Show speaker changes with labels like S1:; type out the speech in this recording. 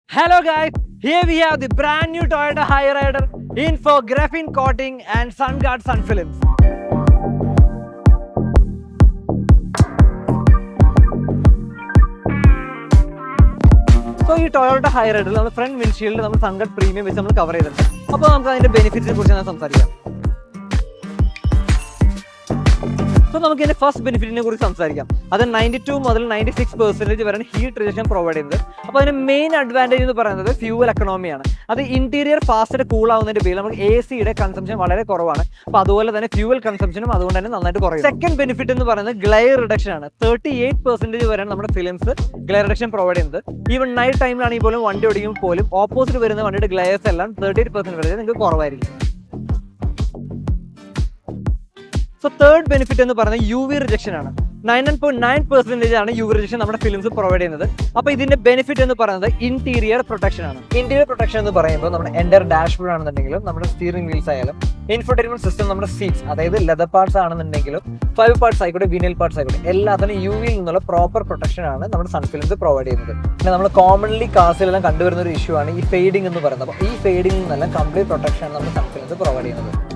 S1: Hello guys, here we have the brand new Toyota Hyryder in for graphene coating and SunGuard sun films. So ഈ Toyota ഹൈറൈഡറിൽ നമ്മൾ front windshield നമ്മൾ SunGuard premium വെച്ച് നമ്മൾ cover ചെയ്തിട്ടുണ്ട്. അപ്പോൾ നമുക്ക് അതിന്റെ ബെനിഫിറ്റ്സിനെ കുറിച്ച് സംസാരിക്കാം. സോ നമുക്ക് ഇതിന്റെ ഫസ്റ്റ് ബെനിഫിറ്റിനെ കുറിച്ച് സംസാരിക്കാം. അത് 92 മുതൽ 96% വരെ ഹീറ്റ് റിജക്ഷൻ പ്രൊവൈഡ് ചെയ്യുന്നത്. അപ്പോൾ അതിന്റെ മെയിൻ അഡ്വാൻറ്റേജ് എന്ന് പറയുന്നത് ഫ്യൂവൽ എക്കണോമിയാണ്. അത് ഇന്റീരിയർ ഫാസ്റ്റ് കൂൾ ആവുന്നതിന്റെ പേരിൽ നമുക്ക് AC-യുടെ കൺസംഷൻ വളരെ കുറവാണ്. അപ്പോൾ അതുപോലെ തന്നെ ഫ്യൂവൽ കൺസംഷനും അതുകൊണ്ട് തന്നെ നന്നായിട്ട് കുറയും. സെക്കൻഡ് ബെനിഫിറ്റ് എന്ന് പറയുന്നത് ഗ്ലെയർ റിഡക്ഷൻ ആണ്. 38% വരെ നമ്മുടെ ഫിലിംസ് ഗ്ലെയർ റിഡക്ഷൻ പ്രൊവൈഡ് ചെയ്യുന്നത്. ഈവൻ നൈറ്റ് ടൈമിലാണെങ്കിൽ പോലും വണ്ടി ഓടിക്കുമ്പോൾ പോലും ഓപ്പോസിറ്റ് വരുന്ന വണ്ടിയുടെ ഗ്ലെയർസ് എല്ലാം 38% വരെ നിങ്ങൾക്ക് കുറവായിരിക്കും. സോ തേർഡ് ബെനിഫിറ്റ് എന്ന് പറയുന്നത് UV റിജക്ഷൻ ആണ്. 99.9% ആണ് UV റിജക്ഷൻ നമ്മുടെ ഫിലിംസ് പ്രൊവൈഡ് ചെയ്യുന്നത്. അപ്പോൾ ഇതിന്റെ ബെനിഫിറ്റ് എന്ന് പറയുന്നത് ഇന്റീരിയർ പ്രൊട്ടക്ഷൻ ആണ്. ഇന്റീരിയർ പ്രൊട്ടക്ഷൻ എന്ന് പറയുമ്പോൾ നമ്മുടെ എൻ്റർ ഡാഷ്ബോർഡ് ആണെന്നുണ്ടെങ്കിലും നമ്മുടെ സ്റ്റിയറിംഗ് വീൽസ് ആയാലും ഇൻഫോർടൈൻമെന്റ് സിസ്റ്റം നമ്മുടെ സീറ്റ്സ് അതായത് ലെതർ പാർട്സ് ആണെന്നുണ്ടെങ്കിലും ഫൈബർ പാർട്സ് ആയിക്കോട്ടെ വിനൈൽ പാർട്സ് ആയിക്കോട്ടെ എല്ലാത്തിനും UV-യിൽ നിന്നുള്ള പ്രോപ്പർ പ്രൊട്ടക്ഷൻ ആണ് നമ്മുടെ സൺ ഫിലിംസ് പ്രൊവൈഡ് ചെയ്യുന്നത്. പിന്നെ നമ്മൾ കോമൺലി കാർസിലെല്ലാം കണ്ടുവരുന്ന ഒരു ഇഷ്യൂ ആണ് ഈ ഫെയ്ഡിംഗ് എന്ന് പറയുന്നത്. അപ്പോൾ ഈ ഫെയ്ഡിംഗ് നിന്നെല്ലാം കംപ്ലീറ്റ് പ്രൊട്ടക്ഷൻ ആണ് നമ്മുടെ സൺ ഫിലിംസ് പ്രൊവൈഡ് ചെയ്യുന്നത്.